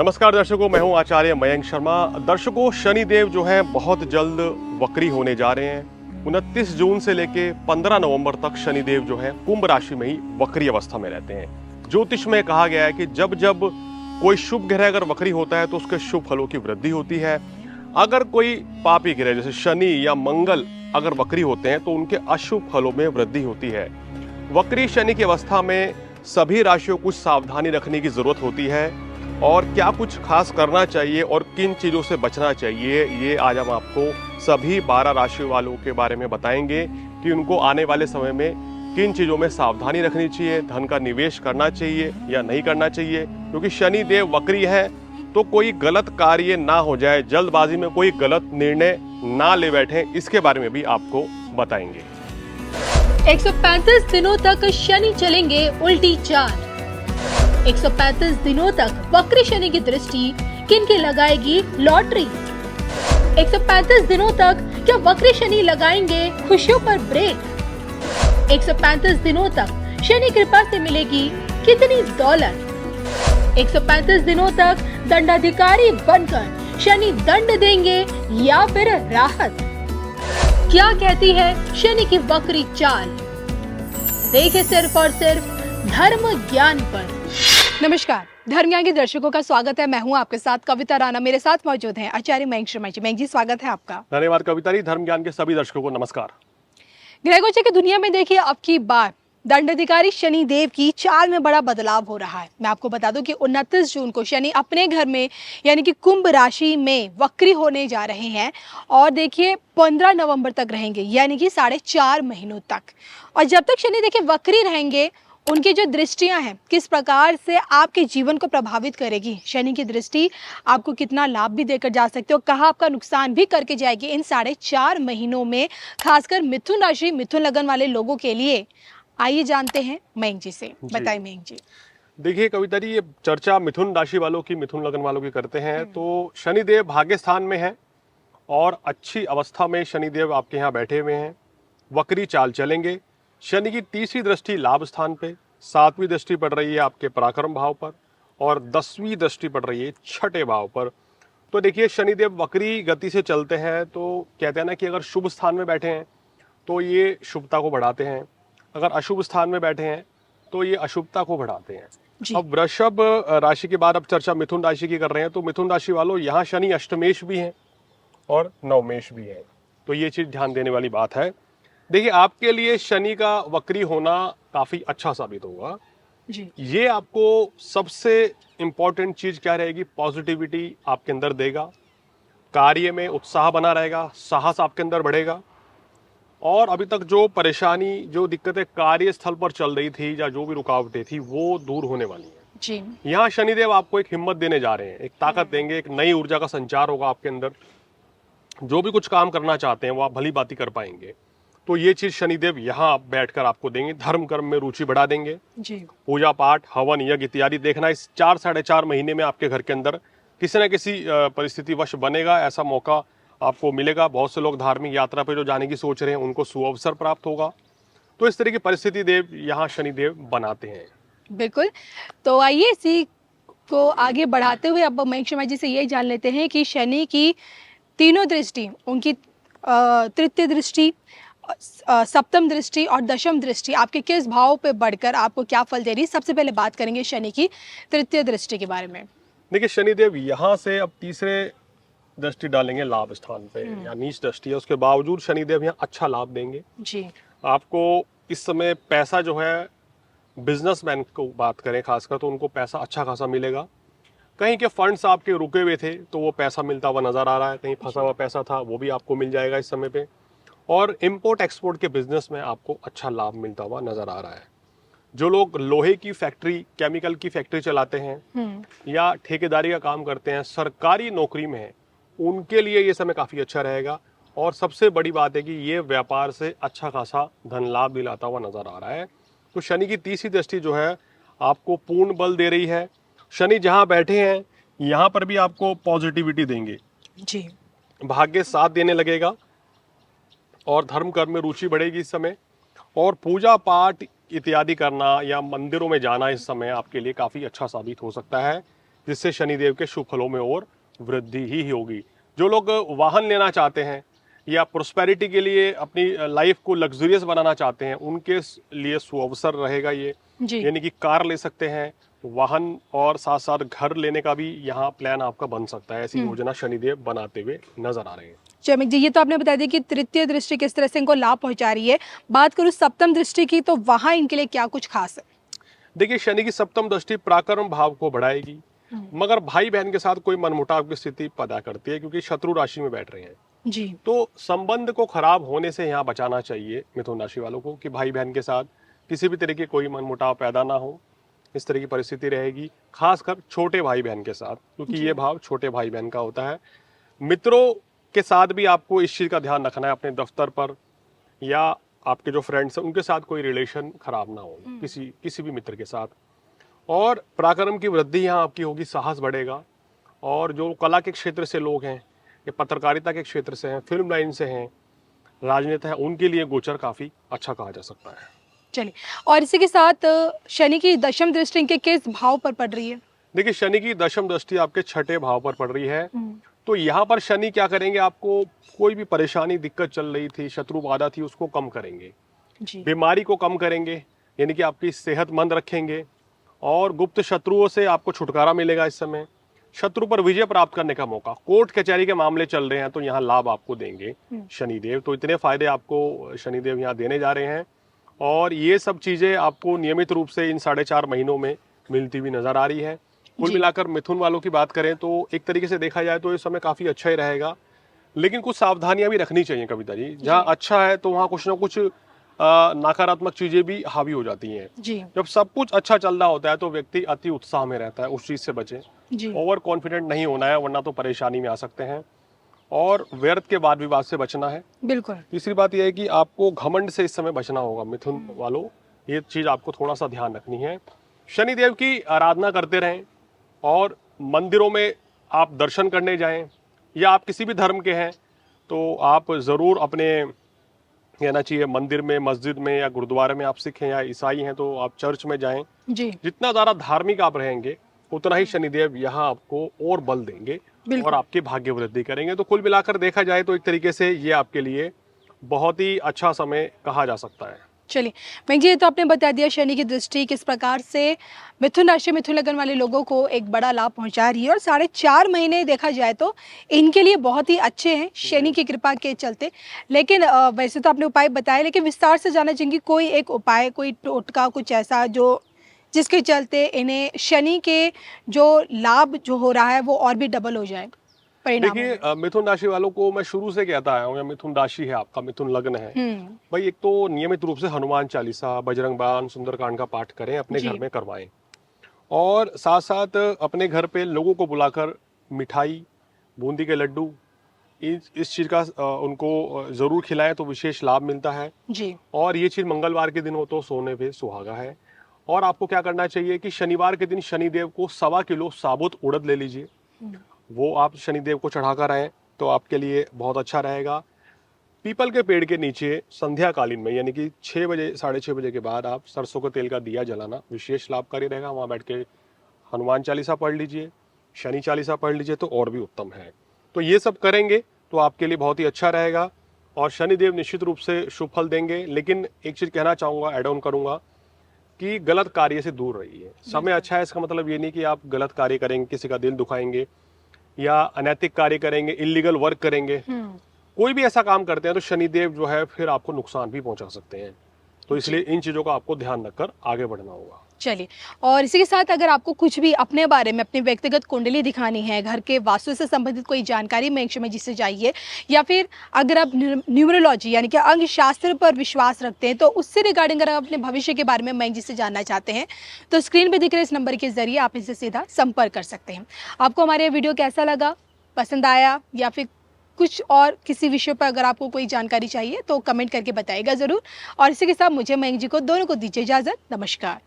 नमस्कार दर्शकों, मैं हूं आचार्य मयंक शर्मा। दर्शकों, शनिदेव जो हैं बहुत जल्द वक्री होने जा रहे हैं। 29 जून से लेके 15 नवंबर तक शनिदेव जो है कुंभ राशि में ही वक्री अवस्था में रहते हैं। ज्योतिष में कहा गया है कि जब जब कोई शुभ ग्रह अगर वक्री होता है तो उसके शुभ फलों की वृद्धि होती है। अगर कोई पापी ग्रह जैसे शनि या मंगल अगर वक्री होते हैं तो उनके अशुभ फलों में वृद्धि होती है। वक्री शनि की अवस्था में सभी राशियों को कुछ सावधानी रखने की जरूरत होती है और क्या कुछ खास करना चाहिए और किन चीज़ों से बचना चाहिए, ये आज हम आपको सभी 12 राशि वालों के बारे में बताएंगे कि उनको आने वाले समय में किन चीज़ों में सावधानी रखनी चाहिए, धन का निवेश करना चाहिए या नहीं करना चाहिए। क्योंकि शनि देव वक्री है तो कोई गलत कार्य ना हो जाए, जल्दबाजी में कोई गलत निर्णय ना ले बैठे, इसके बारे में भी आपको बताएंगे। 135 दिनों तक शनि चलेंगे उल्टी चाल। 135 दिनों तक वक्री शनि की दृष्टि किन की लगाएगी लॉटरी। 135 दिनों तक क्या वक्री शनि लगाएंगे खुशियों पर ब्रेक। 135 दिनों तक शनि कृपा से मिलेगी कितनी दौलत। 135 दिनों तक दंडाधिकारी बनकर शनि दंड देंगे या फिर राहत। क्या कहती है शनि की वक्री चाल, देखे सिर्फ और सिर्फ धर्म ज्ञान पर। नमस्कार, धर्म ज्ञान के दर्शकों का स्वागत है। मैं हूं आपके साथ कविता राणा, मेरे साथ मौजूद हैं आचार्य मयंक शर्मा जी। मयंक जी, स्वागत है आपका। धन्यवाद कविता जी। धर्म ज्ञान के सभी दर्शकों को नमस्कार। ग्रह गोचर की दुनिया में देखिए, अब की बार दंडाधिकारी शनि देव की चाल में बड़ा बदलाव हो रहा है। मैं आपको बता दूं कि 29 जून को शनि अपने घर में यानी कि कुंभ राशि में वक्री होने जा रहे हैं और देखिए 15 नवंबर तक रहेंगे, यानी कि 4.5 महीनों तक। और जब तक शनि देखिए वक्री रहेंगे, उनकी जो दृष्टियां हैं किस प्रकार से आपके जीवन को प्रभावित करेगी। शनि की दृष्टि आपको कितना लाभ भी देकर जा सकते हो, कहाँ आपका नुकसान भी करके जाएगी इन 4.5 महीनों में, खासकर मिथुन राशि मिथुन लगन वाले लोगों के लिए। आइए जानते हैं मयंक जी से। बताइए मयंक जी। देखिए कविता जी, ये चर्चा मिथुन राशि वालों की, मिथुन लगन वालों की करते हैं तो शनिदेव भाग्य स्थान में है और अच्छी अवस्था में शनिदेव आपके यहाँ बैठे हुए हैं। वक्री चाल चलेंगे। शनि की तीसरी दृष्टि लाभ स्थान पे, 7वीं दृष्टि पड़ रही है आपके पराक्रम भाव पर और 10वीं दृष्टि पड़ रही है 6ठे भाव पर। तो देखिए शनिदेव वक्री गति से चलते हैं तो कहते हैं ना कि अगर शुभ स्थान में बैठे हैं तो ये शुभता को बढ़ाते हैं, अगर अशुभ स्थान में बैठे हैं तो ये अशुभता को बढ़ाते हैं। अब वृषभ राशि के बाद अब चर्चा मिथुन राशि की कर रहे हैं तो मिथुन राशि वालों, यहाँ शनि अष्टमेश भी हैं और नवमेश भी है, तो ये चीज ध्यान देने वाली बात है। देखिए आपके लिए शनि का वक्री होना काफी अच्छा साबित होगा जी। ये आपको सबसे इंपॉर्टेंट चीज क्या रहेगी, पॉजिटिविटी आपके अंदर देगा, कार्य में उत्साह बना रहेगा, साहस आपके अंदर बढ़ेगा और अभी तक जो परेशानी, जो दिक्कतें कार्यस्थल पर चल रही थी या जो भी रुकावटें थी वो दूर होने वाली है जी। यहाँ शनिदेव आपको एक हिम्मत देने जा रहे हैं, एक ताकत देंगे, एक नई ऊर्जा का संचार होगा आपके अंदर। जो भी कुछ काम करना चाहते हैं वो आप भली बाती कर पाएंगे। तो ये चीज शनिदेव यहाँ बैठकर आपको देंगे। धर्म कर्म में रुचि बढ़ा देंगे जी। पूजा पाठ, हवन, यज्ञ इत्यादि देखना इस 4-4.5 महीने में आपके घर के अंदर किसी न किसी परिस्थिति वश बनेगा, ऐसा मौका आपको मिलेगा। बहुत से लोग धार्मिक यात्रा पर जो जाने की सोच रहे हैं उनको सुअवसर प्राप्त होगा। तो इस तरह की परिस्थिति देव यहाँ शनिदेव बनाते हैं। बिल्कुल, तो आइए इसी को आगे बढ़ाते हुए अब मयंक शर्मा जी से ये जान लेते हैं कि शनि की तीनों दृष्टि, उनकी तृतीय दृष्टि, सप्तम दृष्टि और दशम दृष्टि आपके किस भाव पे बढ़कर आपको क्या फल दे रही है। सबसे पहले बात करेंगे शनि की तृतीय दृष्टि के बारे में। देखिए शनिदेव यहाँ से अब तीसरे दृष्टि डालेंगे लाभ स्थान पे या नीच दृष्टि है, उसके बावजूद शनिदेव यहाँ अच्छा लाभ देंगे जी। आपको इस समय पैसा जो है, बिजनेसमैन को बात करें खासकर तो उनको पैसा अच्छा खासा मिलेगा। कहीं के फंड्स आपके रुके हुए थे तो वो पैसा मिलता हुआ नजर आ रहा है, कहीं फंसा हुआ पैसा था वो भी आपको मिल जाएगा इस समय पे। और इंपोर्ट एक्सपोर्ट के बिजनेस में आपको अच्छा लाभ मिलता हुआ नजर आ रहा है। जो लोग लोहे की फैक्ट्री, केमिकल की फैक्ट्री चलाते हैं या ठेकेदारी का काम करते हैं, सरकारी नौकरी में है, उनके लिए ये समय काफी अच्छा रहेगा। और सबसे बड़ी बात है कि ये व्यापार से अच्छा खासा धन लाभ दिलाता हुआ नजर आ रहा है। तो शनि की तीसरी दृष्टि जो है आपको पूर्ण बल दे रही है। शनि जहां बैठे हैं यहाँ पर भी आपको पॉजिटिविटी देंगे जी, भाग्य साथ देने लगेगा और धर्म कर्म में रुचि बढ़ेगी इस समय। और पूजा पाठ इत्यादि करना या मंदिरों में जाना इस समय आपके लिए काफी अच्छा साबित हो सकता है। जिससे शनिदेव के शुभ फलों में और वृद्धि ही होगी। जो लोग वाहन लेना चाहते हैं या प्रोस्पेरिटी के लिए अपनी लाइफ को लग्जरियस बनाना चाहते हैं, उनके लिए सुअवसर रहेगा ये। जी। यानी कि कार ले सकते हैं, वाहन और साथ साथ घर लेने का भी यहाँ प्लान आपका बन सकता है। ऐसी योजना शनिदेव बनाते हुए नजर आ रहे हैं। चमिक जी, ये तो आपने बता दिया कि तृतीय दृष्टि किस तरह से इनको लाभ पहुंचा रही है। बात करूं सप्तम दृष्टि की, तो वहां इनके लिए क्या कुछ खास है? देखिए, शनि की सप्तम दृष्टि पराक्रम भाव को बढ़ाएगी, मगर भाई बहन के साथ कोई मनमुटाव की स्थिति पैदा करती है, क्योंकि शत्रु राशि में बैठ रहे हैं। जी। तो संबंध को खराब होने से यहाँ बचाना चाहिए मिथुन राशि वालों को, कि भाई बहन के साथ किसी भी तरह की कोई मनमुटाव पैदा ना हो। इस तरह की परिस्थिति रहेगी, खासकर छोटे भाई बहन के साथ, क्योंकि ये भाव छोटे भाई बहन का होता है। मित्रों के साथ भी आपको इस चीज का ध्यान रखना है, अपने दफ्तर पर या आपके जो फ्रेंड्स हैं उनके साथ कोई रिलेशन खराब ना हो, किसी भी मित्र के साथ। और पराक्रम की वृद्धि यहाँ आपकी होगी, साहस बढ़ेगा। और जो कला के क्षेत्र से लोग हैं या पत्रकारिता के क्षेत्र से हैं, फिल्म लाइन से हैं, राजनेता हैं, उनके लिए गोचर काफी अच्छा कहा जा सकता है। चलिए, और इसी के साथ शनि की दशम दृष्टि इनके किस भाव पर पड़ रही है? देखिए, शनि की दशम दृष्टि आपके छठे भाव पर पड़ रही है। तो यहाँ पर शनि क्या करेंगे, आपको कोई भी परेशानी दिक्कत चल रही थी, शत्रु बाधा थी, उसको कम करेंगे। जी। बीमारी को कम करेंगे, यानी कि आपकी सेहतमंद रखेंगे। और गुप्त शत्रुओं से आपको छुटकारा मिलेगा इस समय। शत्रु पर विजय प्राप्त करने का मौका, कोर्ट कचहरी के मामले चल रहे हैं तो यहाँ लाभ आपको देंगे शनिदेव। तो इतने फायदे आपको शनिदेव यहाँ देने जा रहे हैं। और ये सब चीजें आपको नियमित रूप से इन 4.5 महीनों में मिलती हुई नजर आ रही है। कुल मिलाकर मिथुन वालों की बात करें तो एक तरीके से देखा जाए तो इस समय काफी अच्छा ही रहेगा, लेकिन कुछ सावधानियां भी रखनी चाहिए कविता जी। जहाँ अच्छा है तो वहाँ कुछ ना कुछ नकारात्मक चीजें भी हावी हो जाती हैं। जी। जब सब कुछ अच्छा चल रहा होता है तो व्यक्ति अति उत्साह में रहता है, उस चीज से बचे। ओवर कॉन्फिडेंट नहीं होना है, वरना तो परेशानी में आ सकते हैं। और व्यर्थ के वाद विवाद से बचना है। बिल्कुल। तीसरी बात यह है कि आपको घमंड से इस समय बचना होगा मिथुन वालों, ये चीज आपको थोड़ा सा ध्यान रखनी है। शनिदेव की आराधना करते रहें और मंदिरों में आप दर्शन करने जाएं, या आप किसी भी धर्म के हैं तो आप जरूर अपने कहना चाहिए मंदिर में, मस्जिद में या गुरुद्वारे में, आप सिख हैं या ईसाई हैं तो आप चर्च में जाएं। जी। जितना ज्यादा धार्मिक आप रहेंगे उतना ही शनिदेव यहाँ आपको और बल देंगे और आपके भाग्य वृद्धि करेंगे। तो कुल मिलाकर देखा जाए तो एक तरीके से ये आपके लिए बहुत ही अच्छा समय कहा जा सकता है। चलिए मैं जी, तो आपने बता दिया शनि की दृष्टि किस प्रकार से मिथुन राशि, मिथुन लगन वाले लोगों को एक बड़ा लाभ पहुंचा रही है। और 4.5 महीने देखा जाए तो इनके लिए बहुत ही अच्छे हैं शनि की कृपा के चलते। लेकिन वैसे तो आपने उपाय बताए, लेकिन विस्तार से जानना चाहेंगे कोई एक उपाय, कोई टोटका, कुछ ऐसा जो जिसके चलते इन्हें शनि के जो लाभ जो हो रहा है वो और भी डबल हो जाए परिणाम। देखिए, मिथुन राशि वालों को मैं शुरू से कहता आया हूँ, या मिथुन राशि है आपका, मिथुन लग्न है भाई, एक तो नियमित रूप से हनुमान चालीसा, बजरंग बाण, सुंदरकांड का पाठ करें, अपने घर में करवाएं। और साथ साथ अपने घर पे लोगों को बुलाकर मिठाई, बूंदी के लड्डू, इस चीज का उनको जरूर खिलाएं तो विशेष लाभ मिलता है जी। और ये चीज मंगलवार के दिन हो तो सोने पे सुहागा है। और आपको क्या करना चाहिए कि शनिवार के दिन शनिदेव को 1.25 किलो साबुत उड़द ले लीजिए, वो आप शनिदेव को चढ़ाकर आए तो आपके लिए बहुत अच्छा रहेगा। पीपल के पेड़ के नीचे संध्या कालीन में, यानी कि 6 बजे 6:30 बजे के बाद आप सरसों के तेल का दिया जलाना विशेष लाभकारी रहेगा। वहां बैठ के हनुमान चालीसा पढ़ लीजिए, शनि चालीसा पढ़ लीजिए तो और भी उत्तम है। तो ये सब करेंगे तो आपके लिए बहुत ही अच्छा रहेगा और शनिदेव निश्चित रूप से शुभ फल देंगे। लेकिन एक चीज कहना चाहूंगा, एड ऑन करूंगा कि गलत कार्य से दूर रहिए। समय अच्छा है, इसका मतलब ये नहीं कि आप गलत कार्य करेंगे, किसी का दिल दुखाएंगे या अनैतिक कार्य करेंगे, इलीगल वर्क करेंगे, कोई भी ऐसा काम करते हैं तो शनिदेव जो है फिर आपको नुकसान भी पहुंचा सकते हैं। तो इसलिए इन चीजों का आपको ध्यान रखकर आगे बढ़ना होगा। चलिए, और इसी के साथ अगर आपको कुछ भी अपने बारे में, अपनी व्यक्तिगत कुंडली दिखानी है, घर के वास्तु से संबंधित कोई जानकारी मेंशन में जिससे चाहिए, या फिर अगर आप न्यूमरोलॉजी यानी कि अंक शास्त्र पर विश्वास रखते हैं तो उससे रिगार्डिंग अगर आप अपने भविष्य के बारे में मैं जिससे जानना चाहते हैं तो स्क्रीन पर दिख रहे इस नंबर के जरिए आप इससे सीधा संपर्क कर सकते हैं। आपको हमारे वीडियो कैसा लगा, पसंद आया, या फिर कुछ और किसी विषय पर अगर आपको कोई जानकारी चाहिए तो कमेंट करके बताइएगा ज़रूर। और इसी के साथ मुझे, मयंक जी को, दोनों को दीजिए इजाज़त। नमस्कार।